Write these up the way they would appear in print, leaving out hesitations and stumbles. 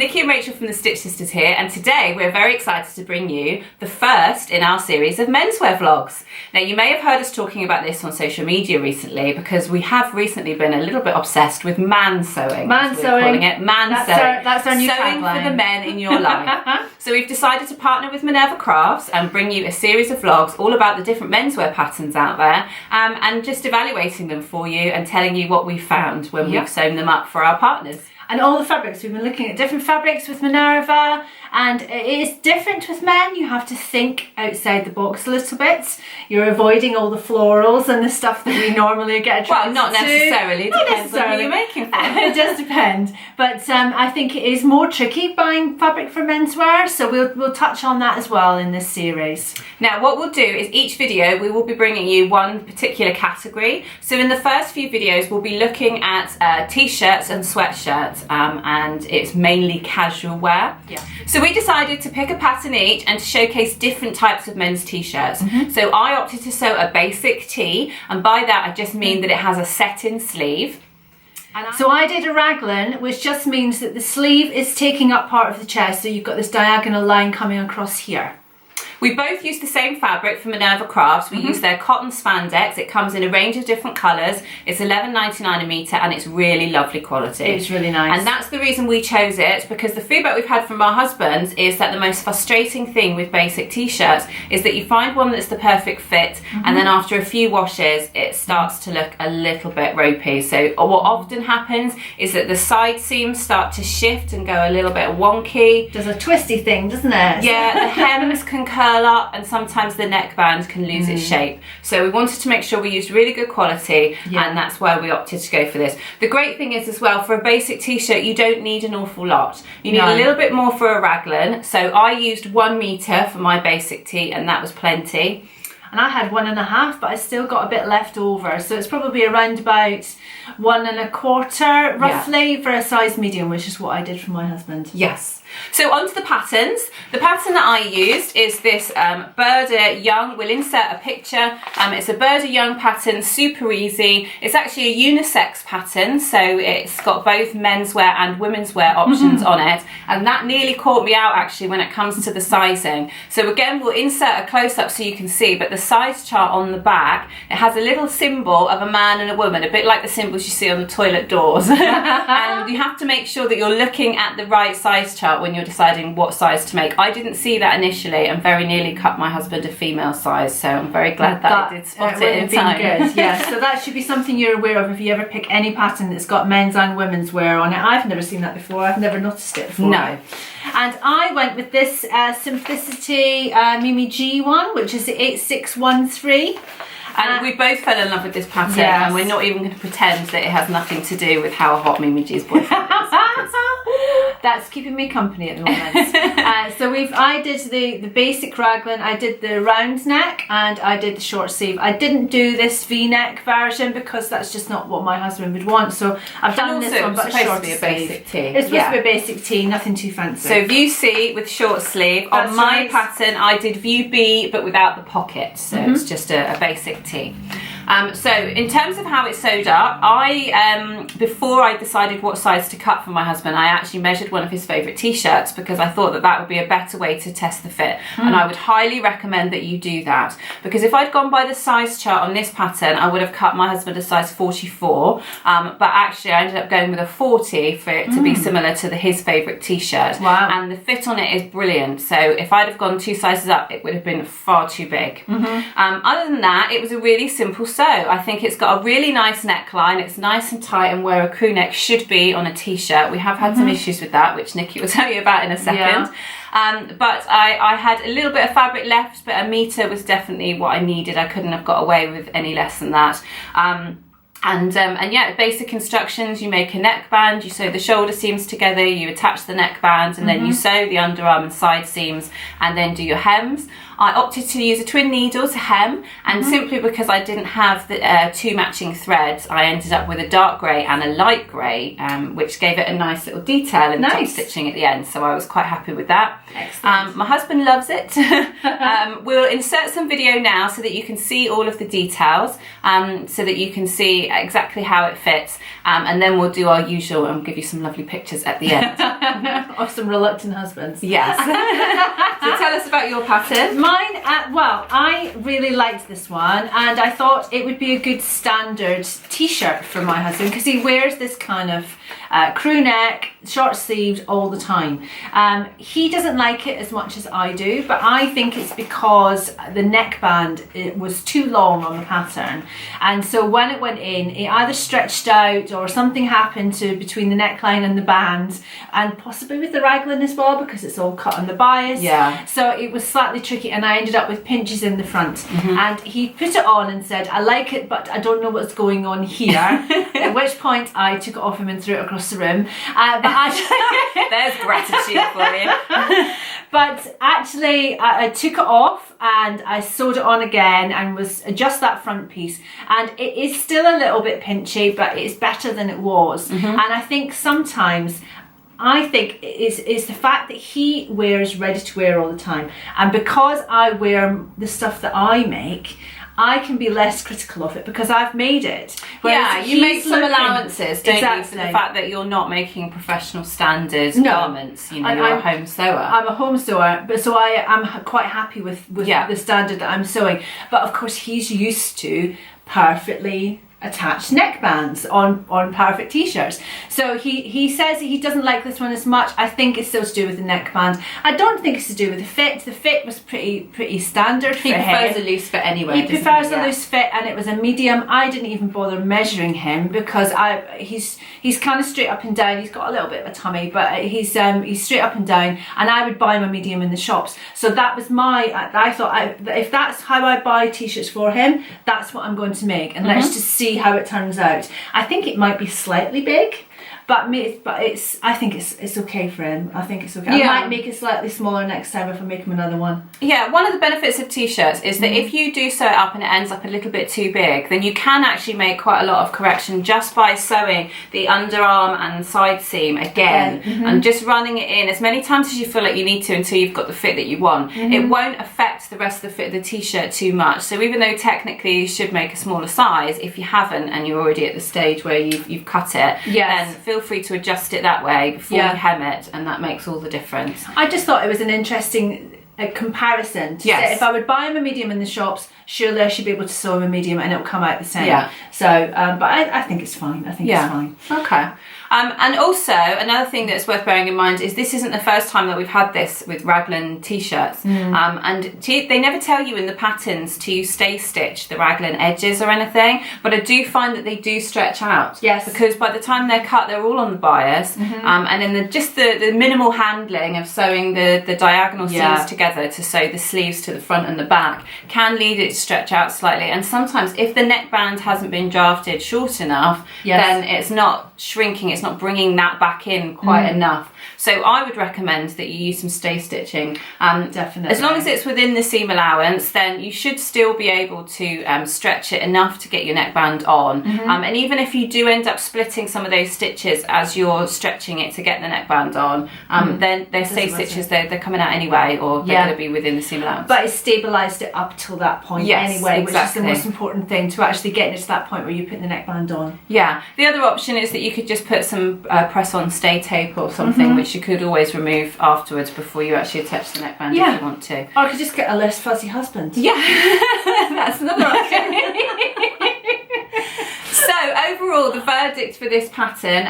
Nikki and Rachel from the Stitch Sisters here, and today we're very excited to bring you the first in our series of menswear vlogs. Now, you may have heard us talking about this on social media recently because we have recently been a little bit obsessed with mansewing. Mansewing. We're calling it mansewing. That's our new Sewing tagline. for the men in your life. So we've decided to partner with Minerva Crafts and bring you a series of vlogs all about the different menswear patterns out there, and just evaluating them for you and telling you what we found when we've sewn them up for our partners. And all the fabrics, we've been looking at different fabrics with Minerva, and it is different with men. You have to think outside the box a little bit. You're avoiding all the florals and the stuff that we normally get attracted to. Well, not necessarily. Depends on who you're making for. It does depend. But I think it is more tricky buying fabric for menswear, so we'll touch on that as well in this series. Now, what we'll do is each video we will be bringing you one particular category. So in the first few videos we'll be looking at t-shirts and sweatshirts. And it's mainly casual wear. Yeah. So we decided to pick a pattern each and to showcase different types of men's t-shirts. So I opted to sew a basic tee, and by that I just mean that it has a set-in sleeve. So I did a raglan, which just means that the sleeve is taking up part of the chest, so you've got this diagonal line coming across here. We both use the same fabric from Minerva Crafts. We use their cotton spandex. It comes in a range of different colours. It's $11.99 a metre and it's really lovely quality. It's really nice. And that's the reason we chose it, because the feedback we've had from our husbands is that the most frustrating thing with basic t-shirts is that you find one that's the perfect fit and then after a few washes it starts to look a little bit ropey. So what often happens is that the side seams start to shift and go a little bit wonky. Does a twisty thing, doesn't it? Yeah, the hems can curl up and sometimes the neckband can lose its shape. So we wanted to make sure we used really good quality, and that's why we opted to go for this. The great thing is as well, for a basic t-shirt you don't need an awful lot. You need a little bit more for a raglan. So I used 1 metre for my basic tee and that was plenty. And I had 1.5, but I still got a bit left over. So it's probably around about 1 1/4 roughly for a size medium, which is what I did for my husband. Yes. So onto the patterns. The pattern that I used is this Burda Young. We'll insert a picture. It's a Burda Young pattern, super easy. It's actually a unisex pattern, so it's got both menswear and women's wear options on it. And that nearly caught me out actually when it comes to the sizing. So again, we'll insert a close-up so you can see, but the size chart on the back, it has a little symbol of a man and a woman, a bit like the symbols you see on the toilet doors. And you have to make sure that you're looking at the right size chart when you're deciding what size to make. I didn't see that initially and very nearly cut my husband a female size, so I'm very glad that I did spot it in time. Good. Yeah, so that should be something you're aware of if you ever pick any pattern that's got men's and women's wear on it. I've never seen that before. I've never noticed it before. No. And I went with this Simplicity Mimi G one, which is the 8613. And we both fell in love with this pattern, and we're not even going to pretend that it has nothing to do with how hot Mimi G's boyfriend is. That's keeping me company at the moment. So I did the basic raglan, I did the round neck, and I did the short sleeve. I didn't do this V-neck version because that's just not what my husband would want. So I've done this one, but supposed to be a basic tee. It's supposed to be a basic tee, nothing too fancy. So view C with short sleeve. That's on my pattern, I did view B, but without the pocket. So it's just a basic tee. So in terms of how it's sewed up, before I decided what size to cut for my husband, I actually measured one of his favourite t-shirts because I thought that would be a better way to test the fit. And I would highly recommend that you do that, because if I'd gone by the size chart on this pattern, I would have cut my husband a size 44, but actually I ended up going with a 40 for it to be similar to his favourite t-shirt. Wow. And the fit on it is brilliant. So if I'd have gone 2 sizes up, it would have been far too big. Other than that, it was a really simple sew. I think it's got a really nice neckline. It's nice and tight and where a crew neck should be on a t-shirt. We have had some issues with that, which Nikki will tell you about in a second. But I had a little bit of fabric left, but 1 metre was definitely what I needed. I couldn't have got away with any less than that. And yeah, basic instructions: you make a neckband, you sew the shoulder seams together, you attach the neckband, and then you sew the underarm and side seams, and then do your hems. I opted to use a twin needle to hem, and simply because I didn't have the 2 matching threads, I ended up with a dark grey and a light grey, which gave it a nice little detail in the top stitching at the end, so I was quite happy with that. Excellent. My husband loves it. We'll insert some video now so that you can see all of the details, so that you can see exactly how it fits, and then we'll do our usual and give you some lovely pictures at the end. Of some reluctant husbands. Yes. So tell us about your pattern. Mine, well, I really liked this one, and I thought it would be a good standard t-shirt for my husband because he wears this kind of crew neck, short sleeves all the time. He doesn't like it as much as I do, but I think it's because the neckband, it was too long on the pattern, and so when it went in, it either stretched out or something happened to between the neckline and the band, and possibly with the raglan as well because it's all cut on the bias. Yeah. So it was slightly tricky, and I ended up with pinches in the front. And he put it on and said, I like it, but I don't know what's going on here. At which point I took it off him and threw it across the room. But actually, there's gratitude for you. But actually, I took it off and I sewed it on again and was just that front piece. And it is still a little bit pinchy, but it's better than it was. And I think sometimes, it's the fact that he wears ready to wear all the time. And because I wear the stuff that I make, I can be less critical of it because I've made it. Whereas you make some allowances, don't you, for the fact that you're not making professional standard garments. You know, you're a home sewer. I'm a home sewer, but so I am quite happy with the standard that I'm sewing. But of course, he's used to perfectly attached neckbands on perfect t-shirts. So he says he doesn't like this one as much. I think it's still to do with the neckband. I don't think it's to do with the fit. The fit was pretty standard for him. He prefers a loose fit anyway. He prefers a loose fit, and it was a medium. I didn't even bother measuring him because he's kind of straight up and down. He's got a little bit of a tummy, but he's straight up and down, and I would buy him a medium in the shops. So that was I thought if that's how I buy t-shirts for him, that's what I'm going to make, and let's just see how it turns out. I think it might be slightly big, but I think it's okay for him. I think it's okay. I might make it slightly smaller next time if I make him another one. Yeah, one of the benefits of t-shirts is that if you do sew it up and it ends up a little bit too big, then you can actually make quite a lot of correction just by sewing the underarm and side seam again and just running it in as many times as you feel like you need to until you've got the fit that you want. It won't affect the rest of the fit of the t-shirt too much. So even though technically you should make a smaller size, if you haven't and you're already at the stage where you've cut it, then feel free to adjust it that way before you hem it, and that makes all the difference. I just thought it was an interesting comparison to say if I would buy him a medium in the shops, surely I should be able to sew him a medium and it'll come out the same. So but I think it's fine. I think it's fine. Okay. And also another thing that's worth bearing in mind is this isn't the first time that we've had this with raglan t-shirts. And they never tell you in the patterns to stay stitch the raglan edges or anything, but I do find that they do stretch out. Yes. Because by the time they're cut, they're all on the bias. And then the minimal handling of sewing the diagonal seams together to sew the sleeves to the front and the back can lead it to stretch out slightly. And sometimes if the neckband hasn't been drafted short enough, then it's not shrinking, it's not bringing that back in quite enough. So I would recommend that you use some stay stitching. Definitely. As long as it's within the seam allowance, then you should still be able to stretch it enough to get your neckband on. And even if you do end up splitting some of those stitches as you're stretching it to get the neckband on, then they're stay stitches, they're coming out anyway, or they're going to be within the seam allowance. But it's stabilised it up till that point anyway, which is the most important thing, to actually getting it to that point where you put the neckband on. Yeah. The other option is that you could just put some press-on stay tape or something, which you could always remove afterwards before you actually attach the neckband if you want to. Or I could just get a less fuzzy husband. Yeah, that's another option. So overall, the verdict for this pattern,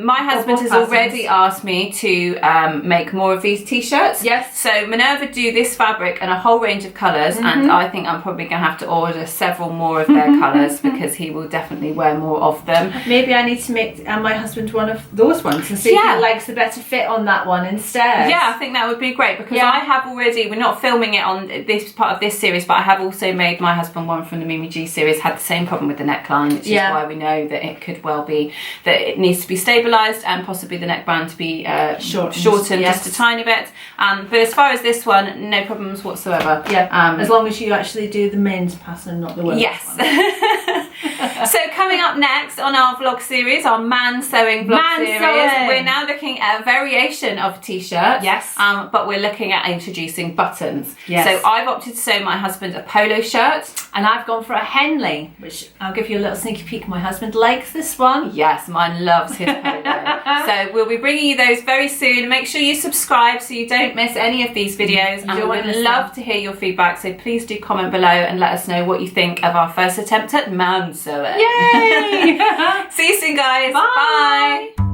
my husband has already asked me to make more of these t-shirts. Yes. So Minerva do this fabric and a whole range of colours, and I think I'm probably going to have to order several more of their colours because he will definitely wear more of them. Maybe I need to make my husband one of those ones and see if he likes the better fit on that one instead. Yeah, I think that would be great because I have already, we're not filming it on this part of this series, but I have also made my husband one from the Mimi G series, had the same problem with the neckline, which is why we know that it could well be that it needs to be stabilised and possibly the neckband to be shortened just a tiny bit. But as far as this one, no problems whatsoever. Yeah, as long as you actually do the men's pattern, not the women's one. So coming up next on our vlog series, our Mansewing vlog series, we're now looking at a variation of t-shirts. Yes. But we're looking at introducing buttons. Yes. So I've opted to sew my husband a polo shirt. And I've gone for a Henley, which I'll give you a little sneaky peek My husband likes this one. Yes, mine loves his polo. So we'll be bringing you those very soon. Make sure you subscribe so you don't miss any of these videos. And we would love to hear your feedback. So please do comment below and let us know what you think of our first attempt at Mansewing. Yay! See you soon, guys. Bye. Bye.